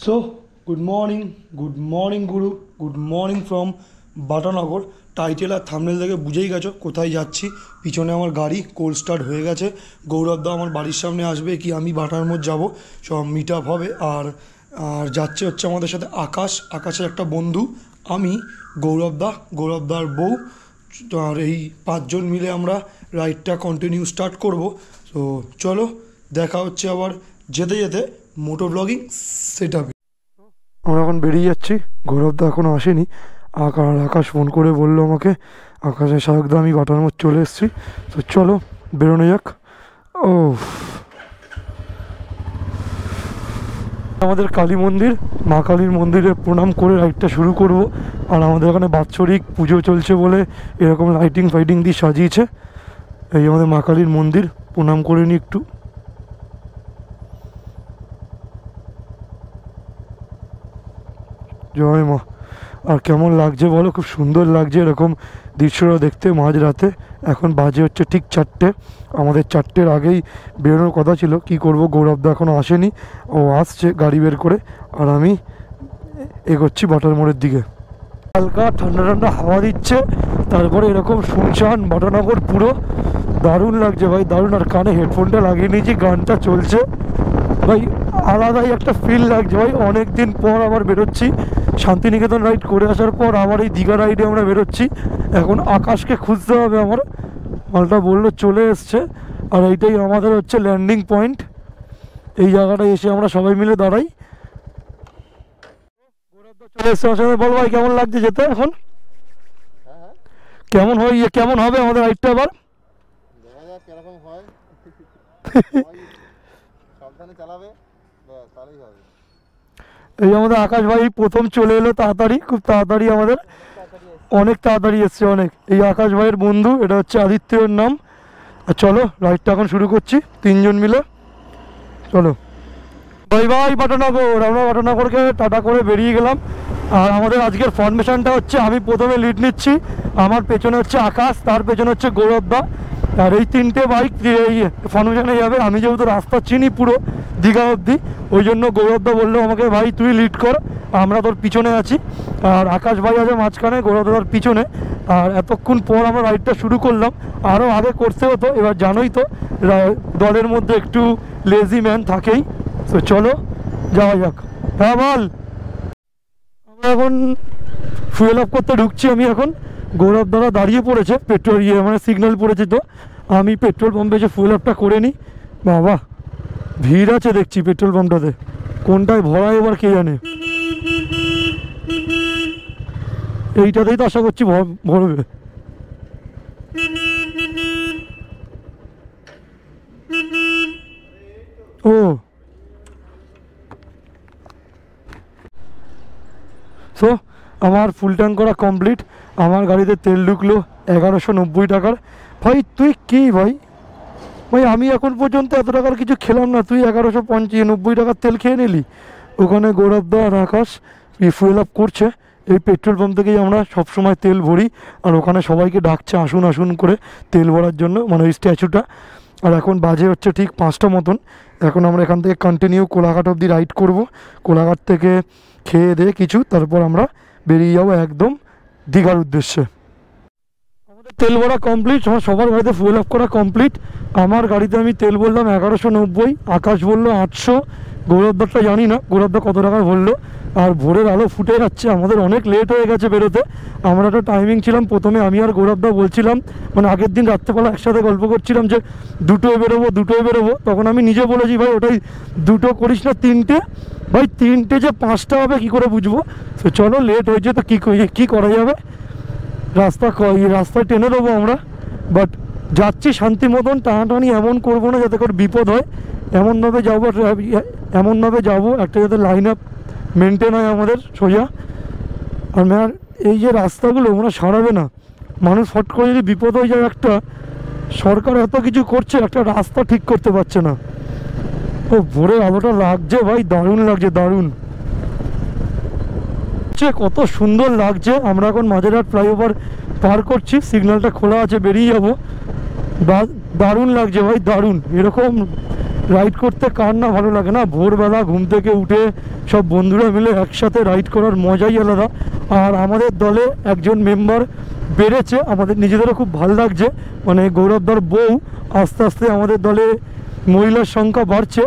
So, good morning Guru, good morning from Batanagar. Title আর thumbnail দেখে বুঝেই গেছো কোথায় যাচ্ছি। পিছনে আমার গাড়ি কোল্ড স্টার্ট হয়ে গেছে। গৌরবদা আমার বাড়ির সামনে আসবে কি আমি বাটার মোড় যাবো, সব মিট আপ হবে। আর আর যাচ্ছে হচ্ছে আমাদের সাথে আকাশের একটা বন্ধু, আমি, গৌরবদার বউ, আর এই 5 জন মিলে আমরা রাইডটা কন্টিনিউ স্টার্ট করব। তো চলো দেখা হচ্ছে আবার যেতে যেতে মোটো ব্লগিং সেট আপে। আমরা এখন বেরিয়ে যাচ্ছি, গৌরবদা এখনও আসেনি। আকাশ ফোন করে বললো আমাকে, আকাশের শাহকদা আমি বাটার মোড় চলে এসেছি। তো চলো বেরোনো যাক। ও আমাদের কালী মন্দির, মা কালীর মন্দিরে প্রণাম করে রাইডটা শুরু করব। আর আমাদের এখানে বাৎসরিক পুজো চলছে বলে এরকম লাইটিং ফাইটিং দিয়ে সাজিয়েছে। এই আমাদের মা কালীর মন্দির, প্রণাম করে নিই একটু। জয় মা। আর কেমন লাগছে বলো, খুব সুন্দর লাগছে এরকম দৃশ্যটা দেখতে মাঝরাতে। এখন বাজে হচ্ছে ঠিক 4টে। আমাদের 4টের আগেই বেরোনোর কথা ছিল, কি করব, গৌরবদা এখনও আসেনি, ও আসছে গাড়ি বের করে। আর আমি এগোচ্ছি বাটার মোড়ের দিকে। হালকা ঠান্ডা ঠান্ডা হাওয়া দিচ্ছে, তারপরে এরকম শুনশান বাটানগর পুরো দারুণ লাগছে ভাই, দারুণ। আর কানে হেডফোনটা লাগিয়ে নিয়েছি, গানটা চলছে ভাই, আলাদাই একটা ফিল লাগছে ভাই। অনেক দিন পর আবার বেরোচ্ছি, শান্তিনিকেতন রাইড করে আসার পর আবার এই দীঘা রাইডে আমরা বেরোচ্ছি। এখন আকাশকে খুঁজতে হবে আমার, মালটা বললো চলে এসছে। আর এইটাই আমাদের হচ্ছে ল্যান্ডিং পয়েন্ট। এই জায়গাটায় এসে আমরা সবাই মিলে দাঁড়াই। চলে এসছে আমার সাথে। বল ভাই কেমন লাগছে যেতে এখন? কেমন হবে আমাদের রাইডটা এবার? দেখা যাক কিরকম হয়। সাবধানে চালাবে, তাহলেই হবে। এই আমাদের আকাশ ভাই প্রথম চলে এলো তাড়াতাড়ি, খুব তাড়াতাড়ি, আমাদের অনেক তাড়াতাড়ি এসছে অনেক। এই আকাশ ভাইয়ের বন্ধু, এটা হচ্ছে আদিত্যের নাম। আর চলো রাইডটা এখন শুরু করছি 3 জন মিলে। চলো বাই বাই বাটানগর। আমরা বাটানগরকে টাটা করে বেরিয়ে গেলাম। আর আমাদের আজকের ফরমেশনটা হচ্ছে, আমি প্রথমে লিড নিচ্ছি, আমার পেছনে হচ্ছে আকাশ, তার পেছনে হচ্ছে গৌরবদা। আর এই 3টে বাইক এই ফরমেশনে যাবে। আমি যেহেতু রাস্তা চিনি পুরো দীঘা অবধি, ওই জন্য গৌরবদা বললো আমাকে, ভাই তুই লিড কর, আমরা তোর পিছনে আছি। আর আকাশ ভাই আছে মাঝখানে, গৌরবদার পিছনে। আর এতক্ষণ পর আমরা রাইডটা শুরু করলাম, আরও আগে করতে হতো। এবার জানোই তো দলের মধ্যে একটু লেজি ম্যান থাকেই। তো চলো যাওয়া যাক। হ্যাঁ বল। আমরা এখন ফুয়েল আপ করতে ঢুকছি। আমি এখন, গৌরব দাদা দাঁড়িয়ে পড়েছে, পেট্রোল মানে সিগন্যাল পড়েছে, তো আমি পেট্রোল পাম্পে এসে ফুয়েল আপটা করে নিই। বাবা ভিড় আছে দেখছি পেট্রোল পাম্পটাতে, কোনটায় ভরা এবার কে জানে। এইটাতেই তো আশা করছি ভরবে। ও সো আমার ফুল ট্যাঙ্ক করা কমপ্লিট। আমার গাড়িতে তেল ঢুকলো 1190 টাকার। ভাই তুই কি ভাই, আমি এখন পর্যন্ত এত টাকার কিছু খেলাম না, তুই 1190 টাকার তেল খেয়ে নিলি। ওখানে গৌরবদা আর আকাশ ফুয়েল আপ করছে। এই পেট্রোল পাম্প থেকেই আমরা সবসময় তেল ভরি। আর ওখানে সবাইকে ডাকছে আসুন আসুন করে তেল ভরার জন্য, মানে ওই স্ট্যাচুটা। আর এখন বাজে হচ্ছে ঠিক 5টা মতন। এখন আমরা এখান থেকে কন্টিনিউ কোলাঘাট অবধি রাইড করব। কোলাঘাট থেকে খেয়ে দিয়ে কিছু, তারপর আমরা বেরিয়ে যাবো একদম দীঘার উদ্দেশ্যে। আমাদের তেল ভরা কমপ্লিট, আমার সবার গাড়িতে ফুয়েল আপ করা কমপ্লিট। আমার গাড়িতে আমি তেল বললাম 1190, আকাশ বললো 800, গৌরবদারটা জানি না গৌরবদা কত টাকা বললো। আর ভোরের আলো ফুটে যাচ্ছে, আমাদের অনেক লেট হয়ে গেছে বেরোতে। আমরা একটা টাইমিং ছিলাম, প্রথমে আমি আর গৌরবদা বলছিলাম, মানে আগের দিন রাত্রেবেলা একসাথে গল্প করছিলাম যে 2টোয় বেরোবো। তখন আমি নিজে বলেছি, ভাই ওটাই 2টো করিস না, 3টে। ভাই 3টে যে 5টা হবে কী করে বুঝবো। তো চলো লেট হয়েছে তো কী করা যাবে, রাস্তায় টেনে দেবো আমরা। বাট যাচ্ছি শান্তি মতন, টানাটানি এমন করবো না যাতে করে বিপদ হয়। এমনভাবে যাবো একটা যাতে লাইন আপ মেনটেন হয় আমাদের সোজা। আর ম্যাম এই যে রাস্তাগুলো ওরা সারাবে না, মানুষ ফট করে যদি বিপদ হয়ে যায় একটা, সরকার এত কিছু করছে, একটা রাস্তা ঠিক করতে পারছে না। ও ভোরের আলোটা লাগছে ভাই, দারুণ লাগছে, দারুণ কত সুন্দর লাগছে। আমরা এখন মাঝেরহাট ফ্লাইওভার পার করছি, সিগন্যালটা খোলা আছে, বেরিয়ে যাবো। দারুণ লাগছে ভাই, দারুণ। এরকম রাইড করতে কার না ভালো লাগে না? ভোরবেলা ঘুম থেকে উঠে সব বন্ধুরা মিলে একসাথে রাইড করার মজাই আলাদা। আর আমাদের দলে একজন মেম্বার বেড়েছে, আমাদের নিজেদেরও খুব ভালো লাগছে। মানে গৌরবদার বউ আস্তে আস্তে আমাদের দলে মহিলার সংখ্যা বাড়ছে।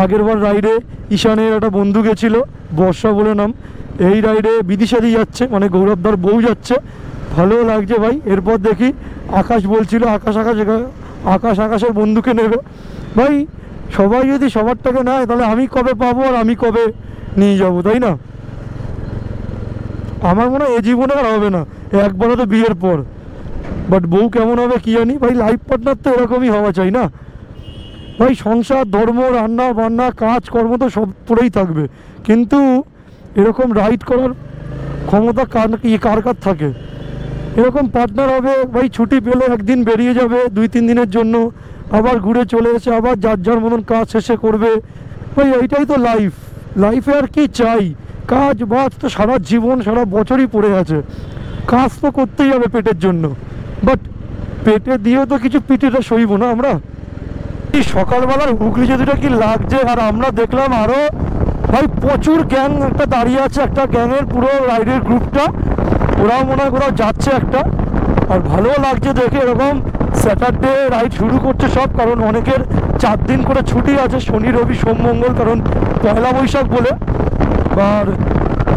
আগেরবার রাইডে ঈশানের একটা বন্ধু গেছিলো, বর্ষা বলে নাম। এই রাইডে বিদিশাদি যাচ্ছে, মানে গৌরবদার বউ যাচ্ছে, ভালো লাগছে ভাই। এরপর দেখি আকাশ বলছিল আকাশের বন্ধুকে নেবে। ভাই সবাই যদি সবারটাকে নেয় তাহলে আমি কবে পাবো আর আমি কবে নিয়ে যাবো, তাই না? আমার মনে হয় এ জীবনে আর হবে না, একবারও তো বিয়ের পর। বাট বউ কেমন হবে কি জানি ভাই। লাইফ পার্টনার তো এরকমই হওয়া চাই না ভাই। সংসার, ধর্ম, রান্না বান্না, কাজ কর্ম তো সব পড়েই থাকবে, কিন্তু এরকম রাইড করার ক্ষমতা কার কার থাকে? এরকম পার্টনার হবে ভাই। ছুটি পেলে একদিন বেরিয়ে যাবে 2-3 দিনের জন্য, আবার ঘুরে চলে এসে আবার যার যার মতন কাজ শেষে করবে ভাই। এইটাই তো লাইফ। লাইফে আর কি চাই? কাজ বাজ তো সারা জীবন সারা বছরই পড়ে আছে, কাজ তো করতেই হবে পেটের জন্য। বাট পেটে দিয়েও তো কিছু পিঠেটা সইব না আমরা। এই সকালবেলার হুগলি যেদিটা কি লাগছে। আর আমরা দেখলাম আরও ভাই প্রচুর গ্যাং একটা দাঁড়িয়ে আছে, একটা গ্যাংয়ের পুরো রাইডের গ্রুপটা। ওরাও মনে হয় কোথাও যাচ্ছে একটা। আর ভালোও লাগছে দেখে, এরকম স্যাটারডে রাইড শুরু করছে সব। কারণ অনেকের 4 দিন করে ছুটি আছে, শনি রবি সোম মঙ্গল, কারণ পয়লা বৈশাখ বলে। আর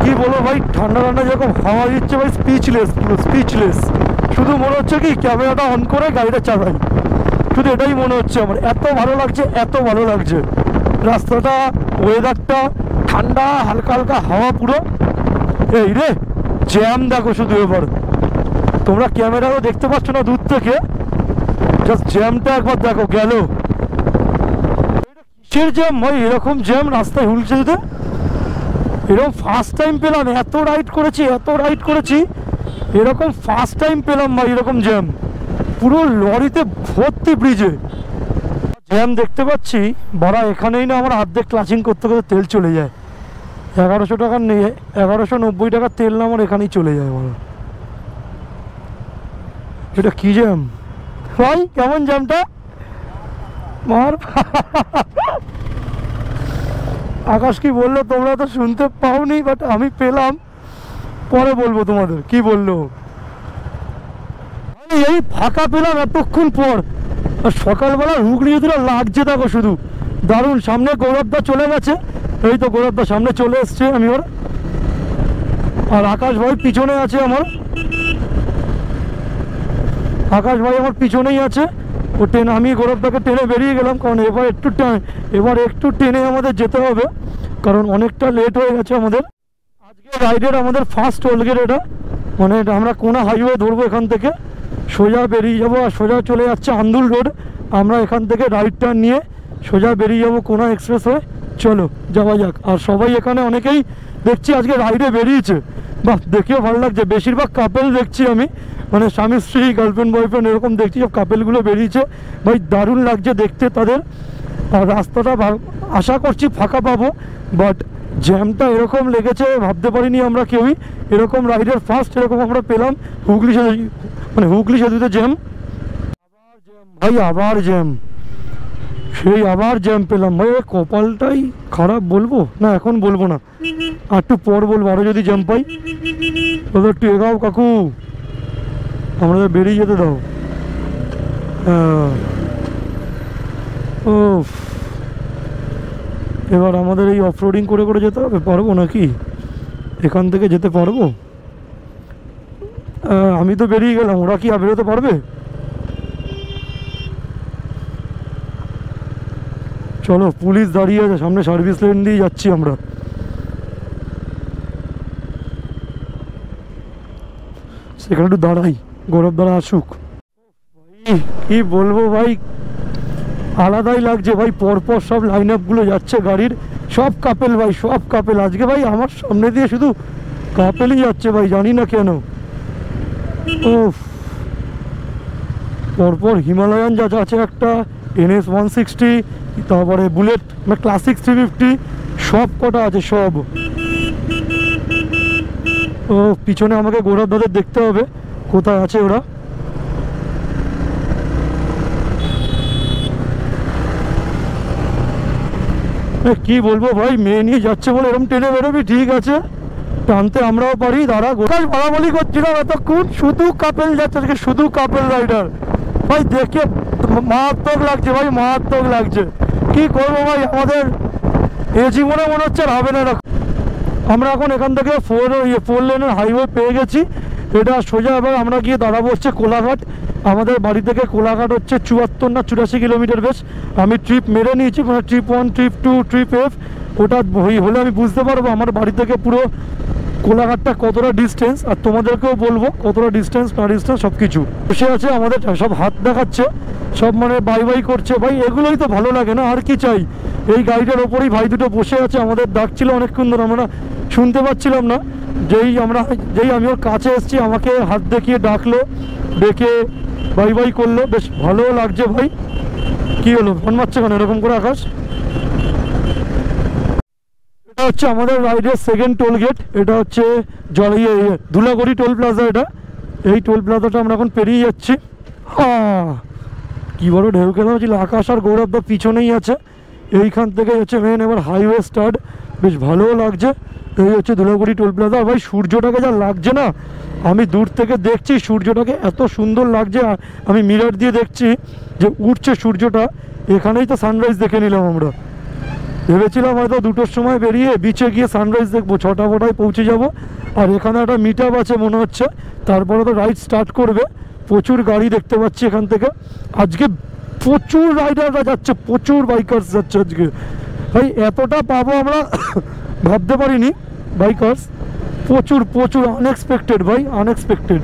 কি বলো ভাই, ঠান্ডা ঠান্ডা যেরকম হাওয়া দিচ্ছে ভাই, স্পিচলেস, পুরো স্পিচলেস। শুধু মনে হচ্ছে কি ক্যামেরাটা অন করে গাড়িটা চালাই, শুধু এটাই মনে হচ্ছে আমার। এত ভালো লাগছে, এত ভালো লাগছে রাস্তাটা, ওয়েদারটা ঠান্ডা, হালকা হালকা হাওয়া পুরো। এই রে জ্যাম দেখো শুধু। এবার তোমরা ক্যামেরাও দেখতে পাচ্ছ না দূর থেকে, জাস্ট জ্যামটা একবার দেখো। গেল কিসের জ্যাম ভাই? এরকম জ্যাম রাস্তায় হুলছে যেতে এরকম ফার্স্ট টাইম পেলাম। এত রাইড করেছি, এরকম ফার্স্ট টাইম পেলাম ভাই এরকম জ্যাম। পুরো লরিতে ভর্তি ব্রিজে জ্যাম দেখতে পাচ্ছি। বাড়া এখানেই না আমার অর্ধেক ক্লাচিং করতে করতে তেল চলে যায়। 1100 টাকার নিয়ে 1190 টাকার তেল না আমার এখানেই চলে যায়। বলো এটা কি জ্যাম ভাই? কেমন জ্যামটা মার। আকাশ কি বললো তোমরা তো শুনতে পাওনি, বাট আমি পেলাম, পরে বলবো তোমাদের কি বললো। এই ফাঁকা পেলাম এতক্ষণ পর। আর সকালবেলা হুগলি যেটা লাগছে দেখো শুধু, দারুণ। সামনে গৌরবদা চলে গেছে, এই তো গৌরবদা সামনে চলে এসছে। আমি ওর আর আকাশ ভাই পিছনে আছে আমার। আকাশ ভাই আমার পিছনেই আছে। ও আমি গৌরবদাকে টেনে বেরিয়ে গেলাম, কারণ এবার একটু টেনে আমাদের যেতে হবে, কারণ অনেকটা লেট হয়ে গেছে আমাদের। আজকে রাইডের আমাদের ফার্স্ট টোলগেট এটা, মানে আমরা কোনা হাইওয়ে ধরবো, এখান থেকে সোজা বেরিয়ে যাবো। আর সোজা চলে যাচ্ছে আন্দুল রোড। আমরা এখান থেকে রাইডটা নিয়ে সোজা বেরিয়ে যাবো কোনা এক্সপ্রেস হয়ে। চলো যাওয়া যাক। আর সবাই এখানে অনেকেই দেখছি আজকে রাইডে বেরিয়েছে, বাহ দেখেও ভালো লাগছে। বেশিরভাগ কাপেল দেখছি আমি, মানে স্বামী স্ত্রী, গার্লফ্রেন্ড বয়ফ্রেন্ড এরকম দেখছি, সব কাপেলগুলো বেরিয়েছে ভাই। দারুণ লাগছে দেখতে তাদের। আর রাস্তাটা আশা করছি ফাঁকা পাবো, বাট জ্যামটা এরকম লেগেছে ভাবতে পারিনি আমরা কেউই। এরকম রাইডের ফার্স্ট এরকম আমরা পেলাম হুগলি, মানে হুগলি সেতুতে জ্যাম। ভাই আবার জ্যাম, সেই আবার জ্যাম পেলাম ভাই। কপালটাই খারাপ বলবো না, এখন বলবো না, আর একটু পর বলবো। আরও যদি জ্যাম পাই তাহলে একটু এগাও কাকু, আমাদের বেরিয়ে যেতে দাও। ও এবার আমাদের এই অফরোডিং করে করে যেতে হবে, পারবো নাকি? এখান থেকে যেতে পারবো? আমি তো বেরিয়ে গেলাম, ওরা কি আর বেরোতে পারবে? চলো, পুলিশ দাঁড়িয়ে আছে সামনে, সার্ভিস লেন দিয়ে যাচ্ছি আমরা। সেখানে একটু দাঁড়াই, গৌরব দ্বারা আসুক। কি বলবো ভাই, আলাদাই লাগছে ভাই। পরপর সব লাইন আপগুলো যাচ্ছে গাড়ির, সব কাপেল ভাই, সব কাপেল। আজকে ভাই আমার সামনে দিয়ে শুধু কাপেলই যাচ্ছে ভাই, জানি না কেন। ও পরপর হিমালয়ান যা আছে একটা, NS 160, তারপরে বুলেট, মানে ক্লাসিক 350, সব কটা আছে সব। ও পিছনে আমাকে গৌরব দাদের দেখতে হবে কোথায় আছে ওরা। কি বলবো ভাই, মেয়ে নিয়ে যাচ্ছে বলে এরকম টেনে বেরোবি, ঠিক আছে টানতে আমরাও পারি। দাঁড়া গোটাল বলাবলি করছিলাম এতক্ষণ, শুধু কাপেল যাচ্ছে আজকে, শুধু কাপেল রাইডার ভাই, দেখে মারাত্মক লাগছে ভাই, মারাত্মক লাগছে। কি করবো ভাই, আমাদের এ জীবনে মনে হচ্ছে আর হবে না এরকম। আমরা এখন এখান থেকে 4 লেনের হাইওয়ে পেয়ে গেছি, এটা সোজা। এবার আমরা গিয়ে দাঁড়াবো হচ্ছে কোলাঘাট। আমাদের বাড়ি থেকে কোলাঘাট হচ্ছে 74 না 84 কিলোমিটার। বেশ আমি ট্রিপ মেরে নিয়েছি, মানে ট্রিপ 1, ট্রিপ 2, ট্রিপ F, ওটা হলে আমি বুঝতে পারবো আমার বাড়ি থেকে পুরো কোলাঘাটটা কতটা ডিস্টেন্স, আর তোমাদেরকেও বলবো কতটা ডিস্টেন্স না ডিস্টেন্স সব কিছু। বসে আছে আমাদের সব হাত দেখাচ্ছে, সব মানে বাই বাই করছে ভাই, এগুলোই তো ভালো লাগে না, আর কি চাই। এই গাড়িটার ওপরেই ভাই দুটো বসে আছে, আমাদের ডাকছিল অনেকক্ষণ ধরে, আমরা শুনতে পাচ্ছিলাম না। যেই আমি ওর কাছে এসেছি আমাকে হাত দেখিয়ে ডাকলো, ডেকে বাই বাই করলো, বেশ ভালো লাগছে ভাই। কি হলো ফোন মারছে কেন এরকম করে আকাশ? এটা হচ্ছে আমাদের রাইডের সেকেন্ড টোল গেট, এটা হচ্ছে ধুলাগড়ি টোল প্লাজা। এই টোল প্লাজাটা আমরা এখন পেরিয়ে যাচ্ছি। কি বড় ঢেউ খেলা হচ্ছিল, আকাশ আর গৌরবদা পিছনেই আছে। এইখান থেকে হচ্ছে মেন এবার হাইওয়ে স্টার্ট, বেশ ভালোও লাগছে। এই হচ্ছে ধুলাগড়ি টোল প্লাজা। ভাই সূর্যটাকে যা লাগছে না, আমি দূর থেকে দেখছি সূর্যটাকে এত সুন্দর লাগছে। আমি মিরর দিয়ে দেখছি যে উঠছে সূর্যটা, এখানেই তো সানরাইজ দেখে নিলাম আমরা। ভেবেছিলাম হয়তো 2টোর সময় বেরিয়ে বিচে গিয়ে সানরাইজ দেখবো, 6টা ফটায় পৌঁছে যাব। আর এখানে একটা মিট আপ আছে মনে হচ্ছে, তারপরে তো রাইড স্টার্ট করবে। প্রচুর গাড়ি দেখতে পাচ্ছি এখান থেকে, আজকে প্রচুর রাইডাররা যাচ্ছে, প্রচুর বাইকার্স যাচ্ছে আজকে। ভাই এতটা পাবো আমরা ভাবতে পারিনি, বাইকার্স প্রচুর প্রচুর, আনএক্সপেক্টেড ভাই, আনএক্সপেক্টেড।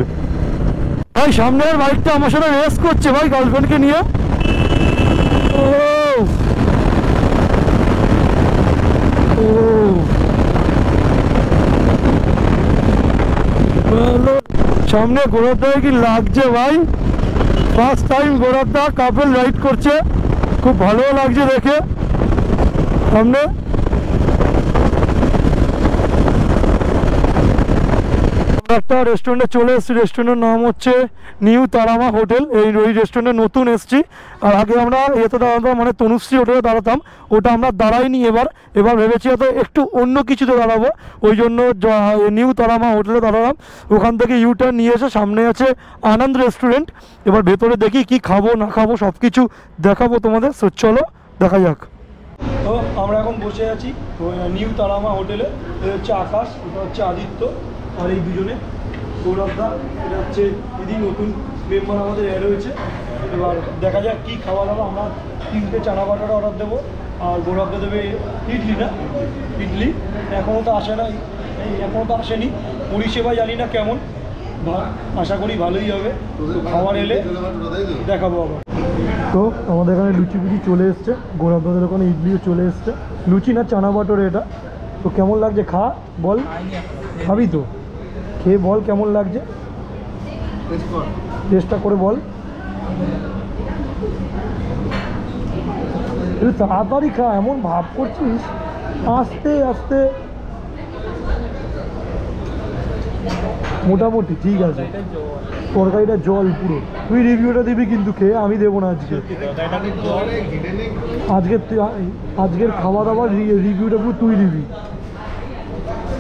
ভাই সামনের বাইকটা আমার সাথে রেস করছে ভাই, গার্লফ্রেন্ডকে নিয়ে। সামনে গৌরবদা কি লাগছে ভাই, ফার্স্ট টাইম গৌরবদা কাপল রাইড করছে, খুব ভালো লাগছে দেখে। সামনে একটা রেস্টুরেন্টে চলে এসেছি, রেস্টুরেন্টের নাম হচ্ছে নিউ তারামা হোটেল। ওই রেস্টুরেন্টে নতুন এসেছি, আর আগে আমরা এতে দাঁড়াতাম মানে তনুশ্রী হোটেলে দাঁড়াতাম, ওটা আমরা দাঁড়াইনি। এবার ভেবেছি হয়তো একটু অন্য কিছুতে দাঁড়াবো, ওই জন্য নিউ তারামা হোটেলে দাঁড়ালাম। ওখান থেকে ইউটার্ন নিয়ে এসে সামনে আছে আনন্দ রেস্টুরেন্ট। এবার ভেতরে দেখি কি খাবো না খাবো সব কিছু দেখাবো তোমাদের, চলো দেখা যাক। তো আমরা এখন বসে আছি নিউ তারামা হোটেলে। এটা হচ্ছে আকাশ, এটা হচ্ছে আদিত্য, আর এই দুজনে গৌরবদা, এটা হচ্ছে দিদি, নতুন মেম্বার আমাদের অ্যাড হয়েছে। এবার দেখা যাক কী খাওয়া দাওয়া। আমরা 3টে চানা বাটার অর্ডার দেবো, আর গৌরবদা দেবে ইডলি। এখনও তো আসে না, এখনও তো আসেনি। পরিষেবা জানি না কেমন, আশা করি ভালোই হবে। তো খাবার এলে দেখাবো আবার। তো আমাদের এখানে লুচি ফুচি চলে এসছে, গৌরবদাদের ওখানে ইডলিও চলে এসছে। লুচি না চানা বাটার এটা। তো কেমন লাগছে খা বল, খাবি তো? খেয়ে বল কেমন লাগছে, টেস্টটা করে বল। একটু তাড়াতাড়ি খা, এমন ভাব করছিস, আস্তে আস্তে। মোটামুটি ঠিক আছে, তরকারিটা জল পুরো। তুই রিভিউটা দিবি কিন্তু খেয়ে, আমি দেবো না আজকে। আজকের খাওয়া দাওয়ার রিভিউটা পুরো তুই দিবি।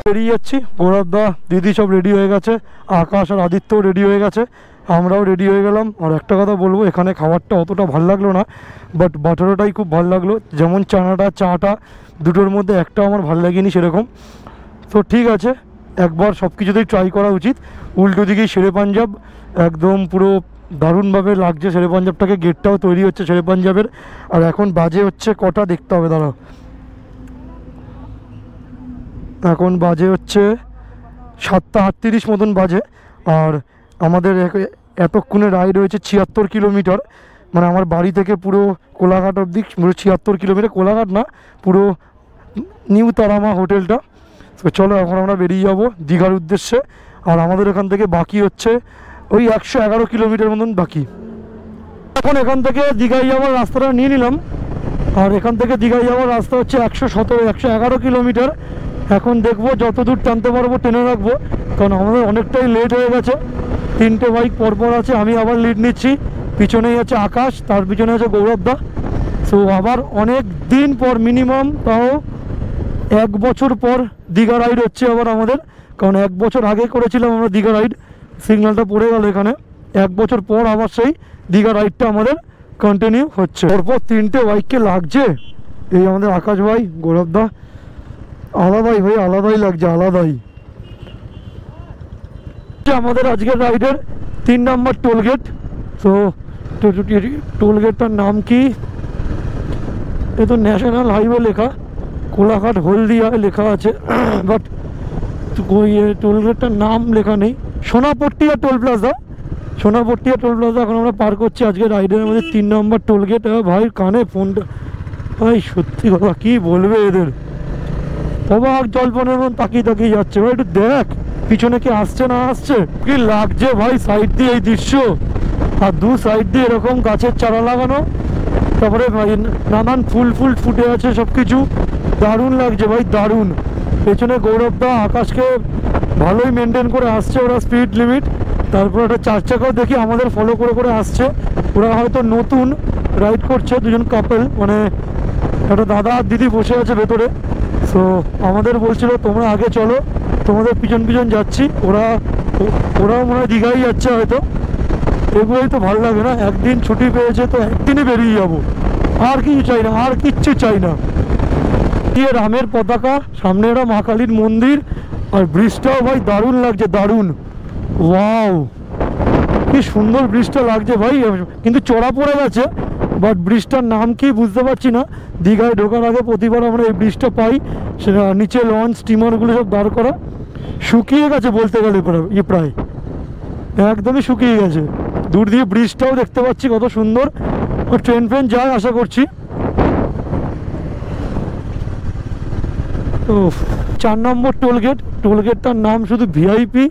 বেরিয়ে যাচ্ছি, গৌরবদা দিদি সব রেডি হয়ে গেছে, আকাশ আর আদিত্যও রেডি হয়ে গেছে, আমরাও রেডি হয়ে গেলাম। আর একটা কথা বলবো, এখানে খাবারটা অতটা ভালো লাগলো না, বাট বাটারটাই খুব ভালো লাগলো। যেমন চাটা দুটোর মধ্যে একটা আমার ভালো লাগেনি সেরকম। তো ঠিক আছে, একবার সব কিছুতেই ট্রাই করা উচিত। উল্টো দিকেই শেরে পাঞ্জাব, একদম পুরো দারুণভাবে লাগছে শেরে পাঞ্জাবটাকে, গেটটাও তৈরি হচ্ছে শেরে পাঞ্জাবের। আর এখন বাজে হচ্ছে কটা দেখতে হবে, দাঁড়াও, এখন বাজে হচ্ছে 7:38 মতন বাজে। আর আমাদের এতক্ষণে রাইড হয়েছে 76 কিলোমিটার, মানে আমার বাড়ি থেকে পুরো কোলাঘাট অবধি পুরো 76 কিলোমিটার। কোলাঘাট না, পুরো নিউ তারামা হোটেলটা। তো চলো এখন আমরা বেরিয়ে যাবো দীঘার উদ্দেশ্যে। আর আমাদের এখান থেকে বাকি হচ্ছে ওই 111 কিলোমিটার মতন বাকি। এখন এখান থেকে দীঘায় যাওয়ার রাস্তাটা নিয়ে নিলাম, আর এখান থেকে দীঘায় যাওয়ার রাস্তা হচ্ছে 111 কিলোমিটার। এখন দেখবো যত দূর টানতে পারবো টেনে রাখবো, কারণ আমাদের অনেকটাই লেট হয়ে গেছে। 3টে বাইক পরপর আছে, আমি আবার লিড নিচ্ছি, পিছনেই আছে আকাশ, তার পিছনে আছে গৌরবদা। সো আবার অনেক দিন পর, মিনিমাম তাও 1 বছর পর দীঘা রাইড হচ্ছে আবার আমাদের। কারণ 1 বছর আগে করেছিলাম আমরা দীঘা রাইড, সিগন্যালটা পড়ে গেল এখানে। 1 বছর পর আবার সেই দীঘা রাইডটা আমাদের কন্টিনিউ হচ্ছে। পরপর 3টে বাইককে লাগছে, এই আমাদের আকাশ ভাই, গৌরব দা, আলাদাই ভাই, আলাদাই লাগছে, আলাদাই। আমাদের আজকের রাইডের 3 নম্বর টোলগেট। তো টোলগেটটার নাম কি, এ তো ন্যাশনাল হাইওয়ে লেখা, কোলাঘাট হলদিয়া লেখা আছে, বাট ওই টোলগেটটার নাম লেখা নেই। সোনাপট্টিয়া টোল প্লাজা, সোনাপট্টিয়া টোল প্লাজা এখন আমরা পার করছি আজকে রাইডের আমাদের 3 নম্বর টোলগেট। ভাই কানে ফোনটা, ভাই সত্যি কথা কি বলবে এদের, অবাক জল্পনের মন তাকিয়ে তাকিয়ে যাচ্ছে। ভাই একটু দেখ পিছনে কি আসছে না আসছে, কি লাগছে ভাই সাইড দিয়ে এই দৃশ্য, আর 2 সাইড দিয়ে এরকম গাছের চারা লাগানো, তারপরে ভাই নানান ফুল ফুল ফুটে আছে, সব কিছু দারুণ লাগছে ভাই, দারুণ। পেছনে গৌরবদা আকাশকে ভালোই মেনটেন করে আসছে ওরা স্পিড লিমিট। তারপর একটা 4 চাকাও দেখি আমাদের ফলো করে করে আসছে, ওরা হয়তো নতুন রাইড করছে, 2জন কাপল, মানে একটা দাদা আর দিদি বসে আছে ভেতরে। সো আমাদের বলছিল তোমরা আগে চলো, তোমাদের পিছন পিছন যাচ্ছি। ওরাও মনে হয় দীঘাই যাচ্ছে হয়তো। এগুলোই তো ভালো লাগে না, একদিন ছুটি পেয়েছে তো একদিনই বেরিয়ে যাবো, আর কিছু চাই না, আর কিচ্ছু চাই না। দিয়ে রামের পতাকা, সামনে একটা মা কালীর মন্দির, আর ব্রিজটাও ভাই দারুণ লাগছে, দারুণ। ওয়াও কি সুন্দর ব্রিজটা লাগছে ভাই, কিন্তু চড়া পড়ে গেছে, বাট ব্রিজটার নাম কি বুঝতে পারছি না। দীঘায় ঢোকার আগে প্রতিবার আমরা এই ব্রিজটা পাই, সেটা নিচে লঞ্চ স্টিমারগুলো সব দাঁড় করা, শুকিয়ে গেছে বলতে গেলে প্রায় একদমই শুকিয়ে গেছে। দূর দিয়ে ব্রিজটাও দেখতে পাচ্ছি কত সুন্দর, ট্রেন ফ্রেন যায় আশা করছি। তো 4 নম্বর টোলগেট, টোলগেটটার নাম শুধু ভিআইপি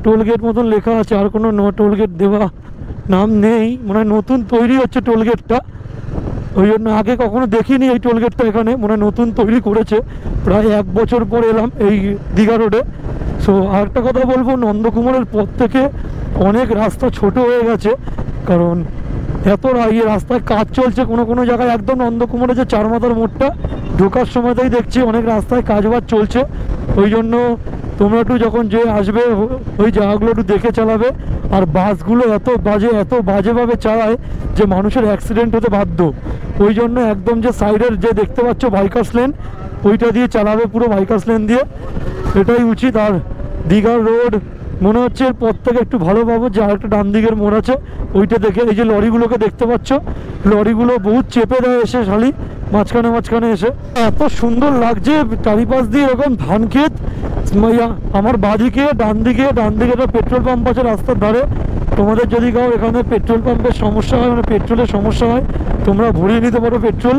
টোলগেট মতন লেখা আছে, আর কোনো টোলগেট দেওয়া নাম নেই, মনে হয় নতুন তৈরি হচ্ছে টোলগেটটা, ওই জন্য আগে কখনো দেখিনি এই টোলগেটটা এখানে, মনে হয় নতুন তৈরি করেছে। প্রায় 1 বছর পর এলাম এই দীঘা রোডে। সো আরেকটা কথা বলবো, নন্দকুমারের পর থেকে অনেক রাস্তা ছোট হয়ে গেছে, কারণ এত রাস্তায় কাজ চলছে কোনো কোনো জায়গায়। একদম নন্দকুমারের যে 4 মাথার মোড়টা ঢোকার সময়তেই দেখছি অনেক রাস্তায় কাজবাজ চলছে, ওই জন্য তোমরা একটু যখন যে আসবে ওই জায়গাগুলো একটু দেখে চালাবে। আর বাসগুলো এত বাজেভাবে চালায় যে মানুষের অ্যাক্সিডেন্ট হতে বাধ্য, ওই জন্য একদম যে সাইডের যে দেখতে পাচ্ছ বাইকার্স লেন, ওইটা দিয়ে চালাবে, পুরো বাইকার্স লেন দিয়ে, এটাই উচিত। আর দীঘার রোড মনে হচ্ছে এরপর থেকে একটু ভালো পাবো, যে আরেকটা ডান দিকের মোড় আছে ওইটা দেখে। এই যে লরিগুলোকে দেখতে পাচ্ছ, লরিগুলো বহুত চেপে দেয় এসে শালি মাঝখানে এসে, এত সুন্দর লাগছে চারিপাশ দিয়ে এরকম ধান ক্ষেত। আমার বাঁদিকে ডান দিকে একটা পেট্রোল পাম্প আছে রাস্তার ধারে। তোমাদের যদি কাউ এখানে পেট্রোল পাম্পের সমস্যা হয়, মানে পেট্রোলের সমস্যা হয়, তোমরা ভরিয়ে নিতে পারো পেট্রোল।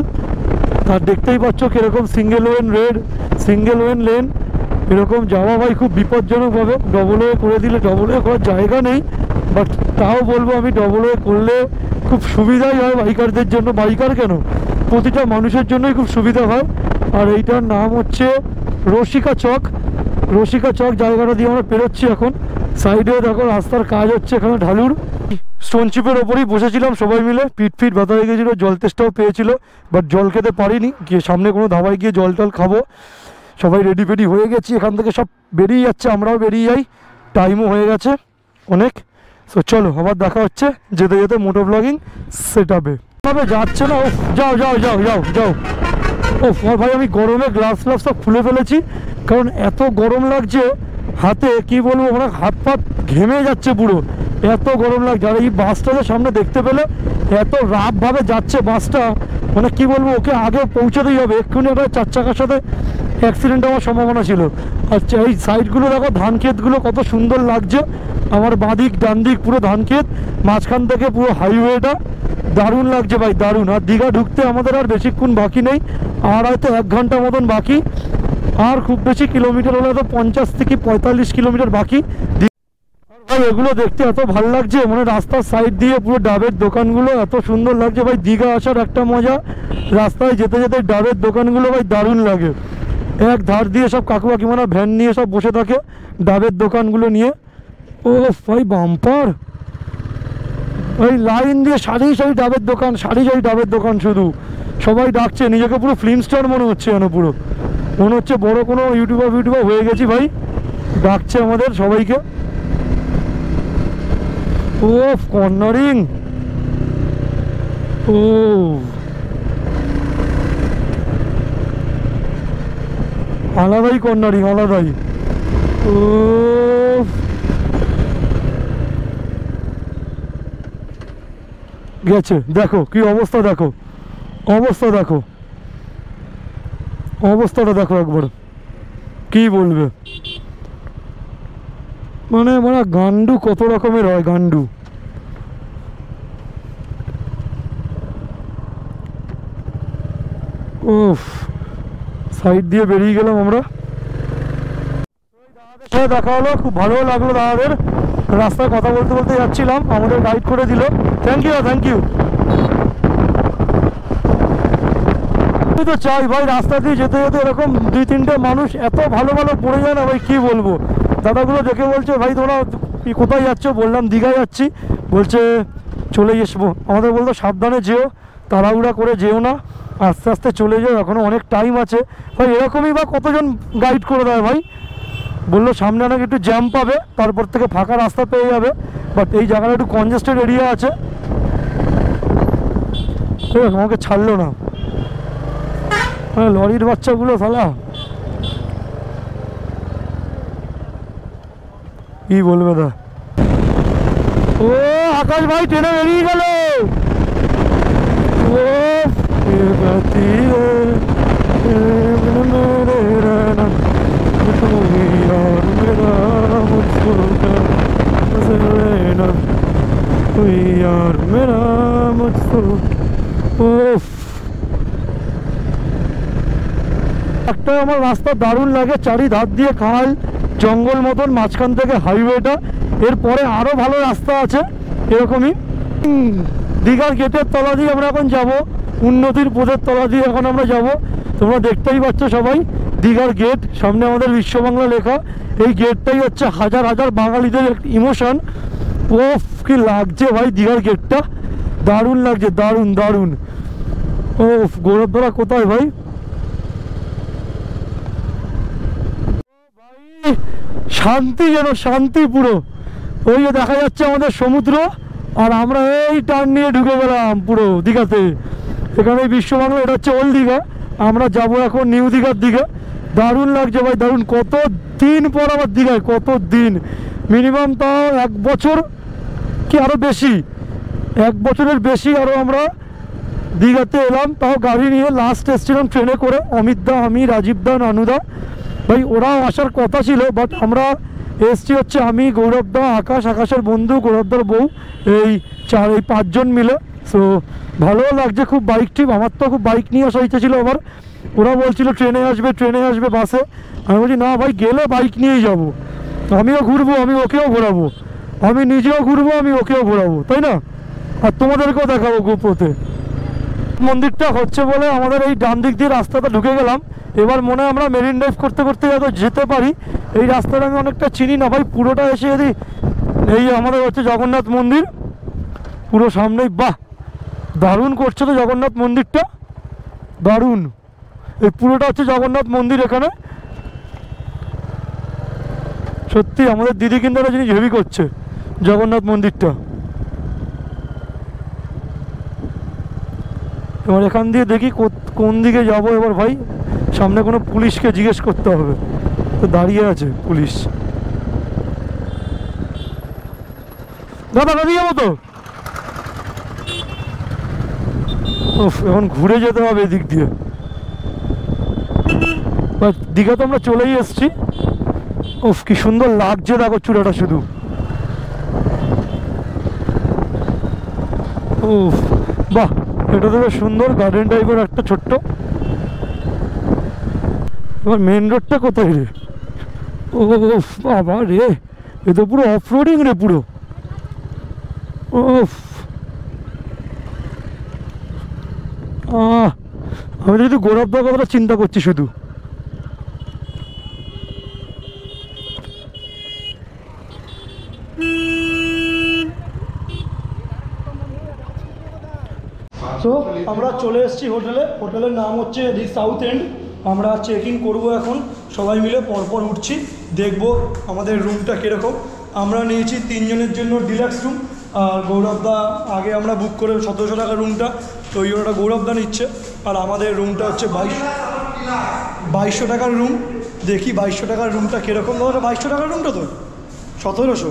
আর দেখতেই পাচ্ছ কিরকম সিঙ্গেল ওয়েন লেন এরকম যাওয়া ভাই খুব বিপজ্জনকভাবে। ডবল ওয়ে করে দিলে, ডবল ওয়ে করার জায়গা নেই, বাট তাও বলবো আমি ডবল ওয়ে করলে খুব সুবিধাই হয় বাইকারদের জন্য, বাইকার কেন প্রতিটা মানুষের জন্যই খুব সুবিধা হয়। আর এইটার নাম হচ্ছে রসিকা চক জায়গাটা দিয়ে আমরা পেরোচ্ছি এখন। সাইডে দেখো রাস্তার কাজ হচ্ছে এখানে ঢালুর। স্টোনচিপের ওপরেই বসেছিলাম সবাই মিলে, পিঠ ব্যথা হয়ে গেছিলো, জল তেষ্টাও পেয়েছিল, বাট জল খেতে পারিনি, গিয়ে সামনে কোনো ধাবায় গিয়ে জল টল খাবো। সবাই রেডি ফেডি হয়ে গেছি, এখান থেকে সব বেরিয়ে যাচ্ছে, আমরাও বেরিয়ে যাই, টাইমও হয়ে গেছে অনেক। সো চলো আবার দেখা হচ্ছে যেতে যেতে মোটো ব্লগিং সেট আপে। যাচ্ছে না, ও যাও। ও ভাই আমি গরমে গ্লাভস সব খুলে ফেলেছি, কারণ এত গরম লাগছে হাতে, কি বলবো, মানে হাত পাত ঘেমে যাচ্ছে পুরো, এত গরম লাগছে। আর এই বাসটাকে সামনে দেখতে পেলে এত রাফভাবে যাচ্ছে বাসটা, মানে কি বলবো, ওকে আগে পৌঁছাতেই হবে, এক্ষুনি একটা 4 চাকার সাথে অ্যাক্সিডেন্ট হওয়ার সম্ভাবনা ছিল। আচ্ছা এই সাইডগুলো দেখো, ধান ক্ষেতগুলো কত সুন্দর লাগছে, আমার বাঁদিক ডান দিক পুরো ধান ক্ষেত, মাঝখান থেকে পুরো হাইওয়েটা দারুণ লাগছে ভাই, দারুণ। আর দীঘা ঢুকতে আমাদের আর বেশিক্ষণ বাকি নেই, আর হয়তো 1 ঘন্টা মতন বাকি, আর খুব বেশি কিলোমিটার হলে তো 50 থেকে 45 কিলোমিটার বাকি। ভাই এগুলো দেখতে এত ভালো লাগছে, মানে রাস্তার সাইড দিয়ে পুরো ডাবের দোকানগুলো এত সুন্দর লাগছে ভাই। দীঘা আসার একটা মজা, রাস্তায় যেতে যেতে ডাবের দোকানগুলো ভাই দারুণ লাগে, এক ধার দিয়ে সব কাকু কাকিমারা ভ্যান নিয়ে সব বসে থাকে ডাবের দোকানগুলো নিয়ে। ও ভাই বাম্পার, ওই লাইন দিয়ে সারি ডাবের দোকান, শুধু সবাই ডাকছে, নিজেকে পুরো ফিল্ম স্টার মনে হচ্ছে, যেন পুরো মনে হচ্ছে বড় কোনো ইউটিউবার হয়ে গেছি ভাই। ডাকছে আমাদের সবাইকে। ও কর্নারিং, ও আলাদাই কর্নারিং, আলাদাই। ও গেছে, দেখো কি অবস্থা, দেখো অবস্থা, দেখো অবস্থাটা দেখো একবার, কি বলবে। মানে মানে গান্ডু কত রকমের হয়, গান্ডু। উফ, সাইড দিয়ে বেরিয়ে গেলাম আমরা। দাদাদের দেখা হলো, খুব ভালো লাগলো দাদাদের। রাস্তায় কথা বলতে বলতে যাচ্ছিলাম, আমাদের গাইড করে দিল। Thank you, thank you. আমি তো চাই ভাই রাস্তা দিয়ে যেতে যেতে এরকম 2-3টে মানুষ এত ভালো ভালো পড়ে যায় না ভাই, কি বলবো। দাদাগুলো দেখে বলছে ভাই তোমরা কোথায় যাচ্ছ, বললাম দীঘায় যাচ্ছি। বলছে চলে আসবো। আমাদের বলতো সাবধানে যেও, তাড়াহুড়া করে যেও না, আস্তে আস্তে চলে যাও, এখনও অনেক টাইম আছে। ভাই এরকমই বা কতজন গাইড করে দেয় ভাই। বললো সামনে নাকি একটু জ্যাম পাবে, তারপর থেকে ফাঁকা রাস্তা পেয়ে যাবে, বাট এই জায়গাটা একটু কনজেস্টেড এরিয়া আছে। আমাকে ছাড়লো না লরির বাচ্চাগুলো, শালা কি বলবে দা। ও আকাশ ভাই ট্রেনে বেরিয়ে গেল। ও একটা আমার রাস্তা দারুণ লাগে, চারিধার দিয়ে খাল জঙ্গল মতন, মাঝখান থেকে হাইওয়েটা। এরপরে আরও ভালো রাস্তা আছে এরকমই। দীঘার গেটের তলা দিয়ে আমরা এখন যাব, উন্নতির পথের তলা দিয়ে এখন আমরা যাব। তোমরা দেখতেই পাচ্ছ সবাই, দীঘার গেট, সামনে আমাদের বিশ্ব বাংলা লেখা। এই গেটটাই হচ্ছে হাজার হাজার বাঙালিদের ইমোশন। ও কি লাগছে ভাই দীঘার গেটটা, দারুণ লাগছে, দারুণ দারুণ। ও গৌরবধারা কোথায় ভাই, শান্তি যেন শান্তি পুরো। ওই যে দেখা যাচ্ছে আমাদের সমুদ্র, আর আমরা এই টার্ন নিয়ে ঢুকে গেলাম পুরো দীঘাতে। এখানে বিশ্ব বাংলা, এটা হচ্ছে ওল্ড দীঘা, আমরা যাবো এখন নিউ দীঘার দিকে। দারুণ লাগছে ভাই, দারুণ। কত দিন পর আমার দীঘায়, কত দিন, মিনিমাম তাও 1 বছর কি আরও বেশি, 1 বছরের বেশি আরও আমরা দীঘাতে এলাম, তাও গাড়ি নিয়ে। লাস্ট এসেছিলাম ট্রেনে করে, অমিত দা, আমি, রাজীব দা, নানুদা ভাই, ওরাও আসার কথা ছিল, বাট আমরা এসছি হচ্ছে আমি, গৌরব দা, আকাশ, আকাশের বন্ধু, গৌরবদার বউ, এই 5 জন মিলে। সো ভালো লাগছে খুব। বাইক ট্রিপ, আমার তো খুব বাইক নিয়ে আসা ইচ্ছে ছিল আমার। ওরা বলছিল ট্রেনে আসবে বাসে। আমি বলছি না ভাই, গেলে বাইক নিয়েই যাব, আমিও ঘুরবো, আমি ওকেও ঘোরাবো, আমি নিজেও ঘুরবো, আমি ওকেও ঘোরাবো, তাই না? আর তোমাদেরকেও দেখাবো গোপ্রোতে। মন্দিরটা হচ্ছে বলে আমাদের এই ডান দিক দিয়ে রাস্তাটা ঢুকে গেলাম। এবার মনে হয় আমরা মেরিন ড্রাইভ করতে করতে হয়তো যেতে পারি। এই রাস্তাটা আমি অনেকটা চিনি না ভাই, পুরোটা এসে যদি এই আমাদের হচ্ছে জগন্নাথ মন্দির পুরো সামনেই। বাহ দারুণ করছে তো জগন্নাথ মন্দিরটা, দারুণ। এই পুরোটা হচ্ছে জগন্নাথ মন্দির এখানে। সত্যি আমাদের দিদি কিন্তু একটা জিনিস হেভি করছে, জগন্নাথ মন্দিরটা। এবার এখান দিয়ে দেখি কোন দিকে যাব এবার ভাই। সামনে কোনো পুলিশকে জিজ্ঞেস করতে হবে, তো দাঁড়িয়ে আছে পুলিশ। দাদা দাঁড়িয়ে যাবো তো, এখন ঘুরে যেতে হবে এদিক দিয়ে। দীঘা তো আমরা চলেই এসছি। উফ কি সুন্দর লাগছে, দেখো চূড়াটা শুধু। উফ বাহ, এটা তো বেশ সুন্দর, গার্ডেন টাইপের একটা ছোট্ট। এবার মেন রোডটা কোথায় রে? ও বাবা রে, এ তো পুরো অফ রোডিং রে পুরো। ওফ আমি যদি গৌরবদার কথাটা চিন্তা করছি শুধু। সো আমরা চলে এসেছি হোটেলের নাম হচ্ছে দি সাউথ এন্ড। আমরা চেক ইন করবো এখন, সবাই মিলে পরপর উঠছি, দেখবো আমাদের রুমটা কীরকম। আমরা নিয়েছি 3 জনের জন্য ডিলাক্স রুম, আর গৌরবদা আগে আমরা বুক করে 1700 টাকার রুমটা, তো ওই ওটা গৌরবদা নিচ্ছে। আর আমাদের রুমটা হচ্ছে 2200 টাকার রুম। দেখি 2200 টাকার রুমটা কীরকম। ধরো 2200 টাকার রুমটা তো 1700।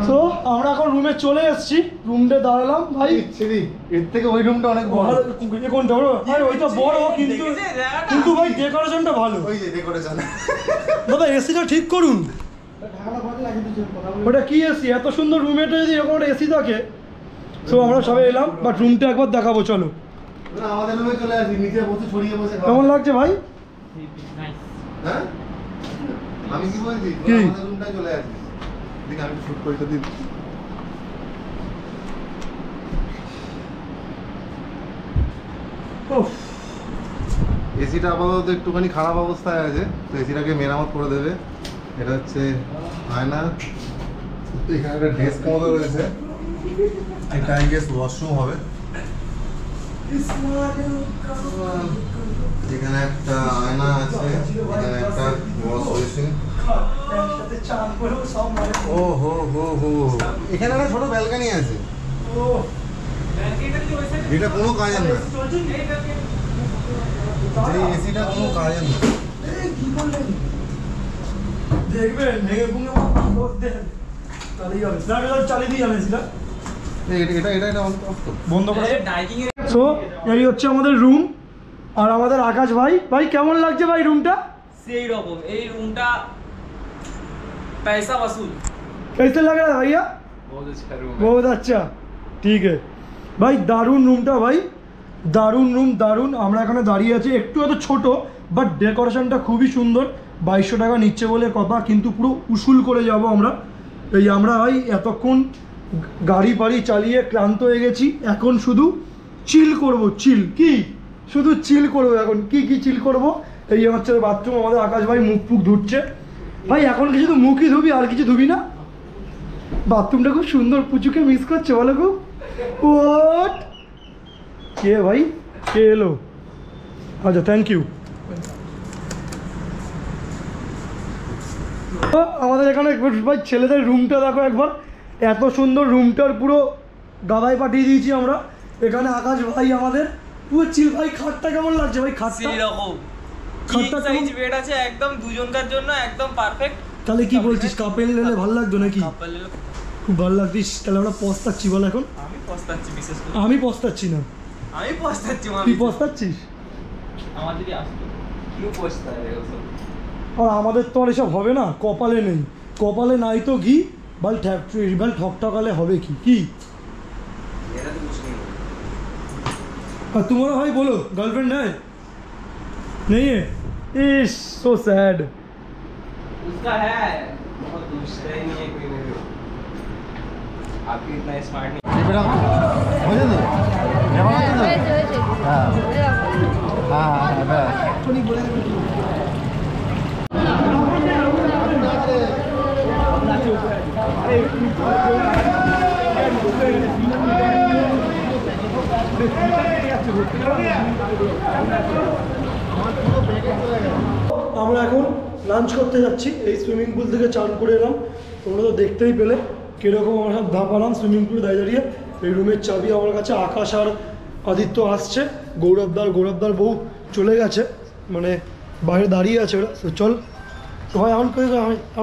তো আমরা এখন রুমে চলে এসেছি, রুমটা দাঁড়ালাম ভাই। এর থেকে ওই রুমটা অনেক বড়। কোনটা বড়? ভাই ওইটা বড়, কিন্তু ভাই ডেকোরেশনটা ভালো। ওই যে ডেকোরেশন। দাদা এসিটা ঠিক করুন। ওটা কি এসি? এত সুন্দর রুমেটা যদি এরকম একটা এসি থাকে। তো আমরা সবাই এলাম, বাট রুমটা একবার দেখাবো, চলো। আমাদের রুমে চলে আসি, নিচে বসে ছড়িয়ে বসে। কেমন লাগছে ভাই? হ্যাঁ আমি কি বলছি, আমাদের রুমটায় চলে আসি। দেখ আমি শুট করে তো দিই। এসিটা আপাতত একটুখানি খারাপ অবস্থায় আছে, তো এসিটাকে মেরামত করে দেবে। এটা হচ্ছে আয়না, এখানে একটা ডেস্ক মতো রয়েছে, এটা আই গেস ওয়াশরুম হবে। এখানে একটা আয়না আছে, এখানে একটা ওয়াশ বেসিন। ও হো হো হো, এখানে একটা ছোট ব্যালকনি আছে। এটা কোনো কাজের না, এই এসিটা কোনো কাজের না। দেখবেন ভেঙে ভুঙে চালিয়ে দিয়ে যাবে এসিটা। বন্ধ করে সো এই হচ্ছে আমাদের রুম, আর আমাদের আকাশ ভাই। ভাই কেমন লাগছে ভাই রুমটা? সেই রকম এই রুমটা पैसा वसूल। कैसे लग रहा है भैया? बहुत अच्छा रूम है, बहुत अच्छा, ঠিক है ভাই। দারুণ রুমটা ভাই, দারুণ রুম, দারুণ। আমরা এখানে দাঁড়িয়ে আছি, একটু এত ছোট বাট ডেকোরেশনটা খুবই সুন্দর। 2200 টাকা নিচ্ছে বলে কথা, কিন্তু পুরো উসুল করে যাব আমরা। এই আমরা ভাই এতক্ষণ গাড়ি পাড়ি চালিয়ে ক্লান্ত হয়ে গেছি, এখন শুধু চিল করব। চিল কি, শুধু চিল করবো এখন। কি চিল করব? এই হচ্ছে বাথরুম। আমাদের আকাশ ভাই মুখ ফুক ধুচ্ছে। ভাই এখন কি শুধু মুখই ধুবি, আর কিছু ধুবি না? বাথরুমটা খুব সুন্দর, পুচুকে মিস করছে বলো খুব। ওট কে ভাই, কে এলো? আচ্ছা থ্যাংক ইউ। আমাদের এখানে ভাই ছেলেদের রুমটা দেখো একবার, এত সুন্দর। রুমটার পুরো গাদায় পাঠিয়ে দিয়েছি আমরা। এখানে আকাশ ভাই আমাদের পুরো চিল। ভাই খাটটা কেমন লাগছে ভাই? খাটটা সেরকম খাটটা সাইজ বেড আছে, একদম দুজনকার জন্য একদম পারফেক্ট। তাহলে কি বলছিস, কাপেল নিলে ভালো লাগতো নাকি? কাপল খুব ভালো লাগতিস। তাহলে আমরা পস্তাচ্ছি বল এখন? আমি পস্তাচ্ছি, বিশেষ করে আমি পস্তাচ্ছি না, আমি পস্তাচ্ছি। তুই পস্তাচ্ছিস। আমার যদি আসতো কেউ পস্তায় ওসব। আর আমাদের তো আর এসব হবে না, কপালে নেই। কপালে নাই তো ঘি, বাল ঠকঠকালে হবে কি? কি मेरा तो कुछ नहीं है। আর তোমারা ভাই বলো, গার্লফ্রেন্ড है नहीं है? इस सो सैड। उसका है, बहुत दूसरा ही नहीं है कोई मेरे। आपके इतना स्मार्ट नहीं। বুঝলি হ্যাঁ হ্যাঁ আমরা এখন লাঞ্চ করতে যাচ্ছি। এই সুইমিং পুল থেকে চান করে এলাম, তোমরা তো দেখতেই পেলে কীরকম আমরা সব ধাপালাম সুইমিং পুলে দাঁড়িয়ে। এই রুমের চাবি আমার কাছে। আকাশ আর আদিত্য আসছে, গৌরবদার বউ চলে গেছে, মানে বাইরে দাঁড়িয়ে আছে ওরা। তো চল তো ভাই, এখন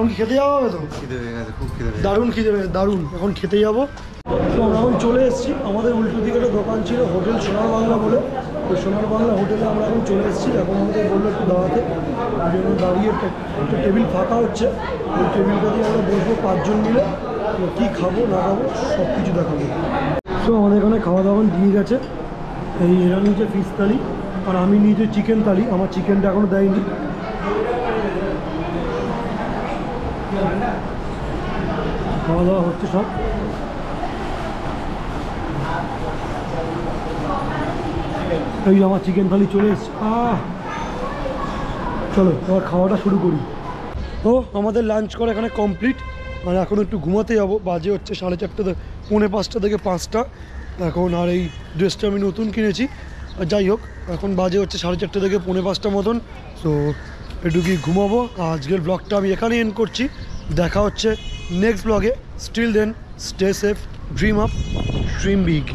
কি খেতে যাওয়া হবে? তো খিদে পেয়ে গেছে, খুব খিদে পেয়ে দারুণ খিদে পেয়ে, দারুণ। এখন খেতে যাবো। তো আমরা এখন চলে এসেছি। আমাদের উল্টো দিকে একটা দোকান ছিল, হোটেল সোনার বাংলা বলে। ওই সোনার বাংলা হোটেলে আমরা এখন চলে এসেছি। এখন আমাদের বললো একটু দাঁড়াতে, ওই জন্য দাঁড়িয়ে একটা টেবিল ফাঁকা হচ্ছে। ওই টেবিলটা দিয়ে আমরা বসবো 5 জন মিলে। কী খাবো না খাবো সব কিছু দেখাবো। তো আমাদের এখানে খাওয়া দাওয়া দিয়ে গেছে। এই এরা নিয়েছে ফিশ থালি, আর আমি নিয়েছি চিকেন থালি। আমার চিকেনটা এখনও দেয়নি। খাওয়া দাওয়া হচ্ছে সব। এই আমার চিকেন থালি চলে এসছে। চলো এবার খাওয়াটা শুরু করি। তো আমাদের লাঞ্চ করা এখানে কমপ্লিট, আর এখন একটু ঘুমাতে যাবো। বাজে হচ্ছে 4:30, 4:45 থেকে 5টা। এখন আর এই ড্রেসটা আমি নতুন কিনেছি। আর যাই হোক, এখন বাজে হচ্ছে 4:30 থেকে 4:45 মতন। সো একটু কি ঘুমাবো। আজকের ব্লগটা আমি এখানে এন্ড করছি। দেখা হচ্ছে নেক্সট ব্লগে। Still then stay safe, dream up, dream big.